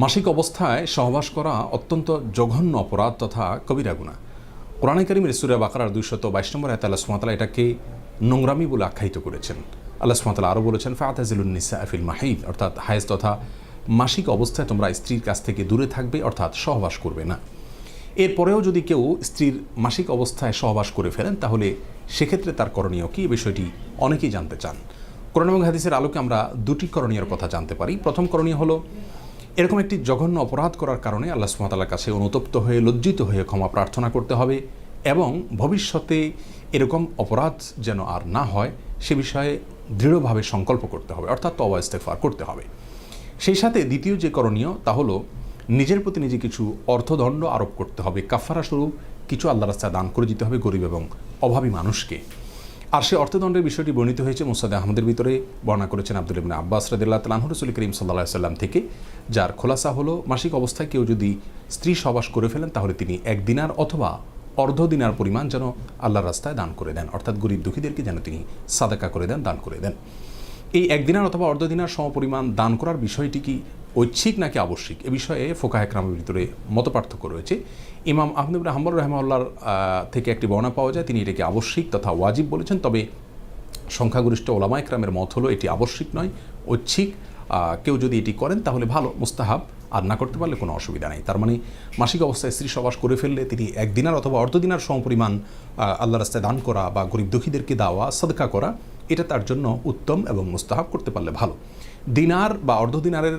মাসিক অবস্থায় সহবাস করা অত্যন্ত জঘন্য অপরাধ তথা কবিরা গুনাহ। কোরআনে কারীমের সূরা বাকারার 222 নম্বর আয়াতে আল্লাহ সুবহানাহু ওয়া তাআলা এটাকে নোংরামি বলে আখ্যায়িত করেছেন। আল্লাহ সুবহানাহু ওয়া তাআলা আরও বলেছেন, ফাতাজিলুন নিসা ফিল মাহিদ, অর্থাৎ হায়েজ তথা মাসিক অবস্থায় তোমরা স্ত্রীর কাছ থেকে দূরে থাকবে, অর্থাৎ সহবাস করবে না। এরপরেও যদি কেউ স্ত্রীর মাসিক অবস্থায় সহবাস করে ফেলেন তাহলে সেক্ষেত্রে তার করণীয় কী, এই বিষয়টি অনেকেই জানতে চান। কোরআন এবং হাদিসের আলোকে আমরা দুটি করণীয়ের কথা জানতে পারি। প্রথম করণীয় হলো, এরকম একটি জঘন্য অপরাধ করার কারণে আল্লাহ সুবহানাহু ওয়া তাআলার কাছে অনুতপ্ত হয়ে লজ্জিত হয়ে ক্ষমা প্রার্থনা করতে হবে এবং ভবিষ্যতে এরকম অপরাধ যেন আর না হয় সে বিষয়ে দৃঢ়ভাবে সংকল্প করতে হবে, অর্থাৎ তওবা ইস্তেগফার করতে হবে। সেই সাথে দ্বিতীয় যে করণীয় তা হলো নিজের প্রতি নিজে কিছু অর্থদণ্ড আরোপ করতে হবে, কাফারা স্বরূপ কিছু আল্লাহর রাস্তায় দান করে দিতে হবে গরিব এবং অভাবী মানুষকে। আর সে অর্থদণ্ডের বিষয়টি বর্ণিত হয়েছে মুসনাদ আহমদের ভিতরে, বর্ণনা করেছেন আব্দুল্লাহ ইবনে আব্বাস রাদিয়াল্লাহু তাআলা আনহু রাসূল করিম সাল্লাল্লাহু আলাইহি ওয়াসাল্লাম থেকে, যার খোলাসা হলো মাসিক অবস্থায় কেউ যদি স্ত্রী সহবাস করে ফেলেন তাহলে তিনি 1 দিনার অথবা অর্ধ দিনার পরিমাণ যেন আল্লাহর রাস্তায় দান করে দেন, অর্থাৎ গরিব দুঃখীদেরকে যেন তিনি সাদাকা করে দেন, দান করে দেন। এই 1 দিনার অথবা অর্ধ দিনার সমপরিমাণ দান করার বিষয়টি কি ঐচ্ছিক নাকি আবশ্যিক, এ বিষয়ে ফোকাহে কেরামের ভিতরে মতপার্থক্য রয়েছে। ইমাম আহমদ ইবনে হাম্বল রাহিমাহুল্লাহর থেকে একটি বর্ণনা পাওয়া যায়, তিনি এটাকে আবশ্যিক তথা ওয়াজিব বলেছেন। তবে সংখ্যাগরিষ্ঠ ওলামায়ে কেরামের মত হলো এটি আবশ্যিক নয়, ঐচ্ছিক। কেউ যদি এটি করেন তাহলে ভালো, মুস্তাহাব, আর না করতে পারলে কোনো অসুবিধা নেই। তার মানে মাসিক অবস্থায় স্ত্রী সহবাস করে ফেললে তিনি 1 দিনার অথবা অর্ধ দিনার সমপরিমাণ আল্লাহর রাস্তায় দান করা বা গরিব দুঃখীদেরকে দেওয়া, সাদকা করা, এটা তার জন্য উত্তম এবং মুস্তাহাব, করতে পারলে ভালো। দিনার বা অর্ধ দিনারের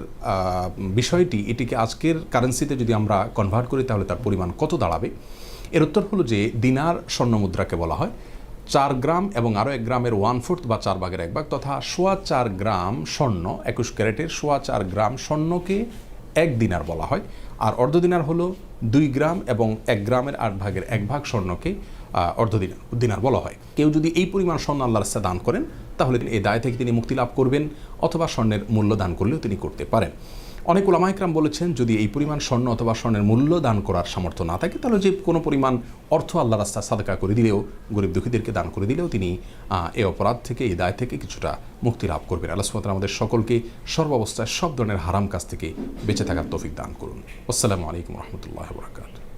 বিষয়টি, এটিকে আজকের কারেন্সিতে যদি আমরা কনভার্ট করি তাহলে তার পরিমাণ কত দাঁড়াবে? এর উত্তর হলো যে দিনার স্বর্ণ মুদ্রাকে বলা হয় 4 গ্রাম এবং আরও 1 গ্রামের 1/4 বা 4 ভাগের 1 ভাগ তথা 4.25 গ্রাম স্বর্ণ, 21 ক্যারেটের 4.25 গ্রাম স্বর্ণকে 1 দিনার বলা হয়। আর অর্ধ দিনার হলো 2 গ্রাম এবং 1 গ্রামের 8 ভাগের 1 ভাগ স্বর্ণকে অর্ধ দিনার বলা হয়। কেউ যদি এই পরিমাণ স্বর্ণ আল্লাহর রাস্তায় দান করেন তাহলে এই দায় থেকে তিনি মুক্তি লাভ করবেন, অথবা স্বর্ণের মূল্য দান করলেও তিনি করতে পারেন। অনেক উলামায়ে কেরাম বলেছেন, যদি এই পরিমাণ স্বর্ণ অথবা স্বর্ণের মূল্য দান করার সামর্থ্য না থাকে তাহলে যে কোনো পরিমাণ অর্থ আল্লাহর রাস্তায় সাদকা করে দিলেও, গরিব দুঃখীদেরকে দান করে দিলেও তিনি এই অপরাধ থেকে, এই দায় থেকে কিছুটা মুক্তি লাভ করবেন। আল্লাহ সুবহানাহু ওয়া তাআলা আমাদের সকলকে সর্বাবস্থায় সব ধরনের হারাম কাজ থেকে বেঁচে থাকার তৌফিক দান করুন। আসসালামু আলাইকুম ওয়া রাহমাতুল্লাহি ওয়া বারাকাতুহু।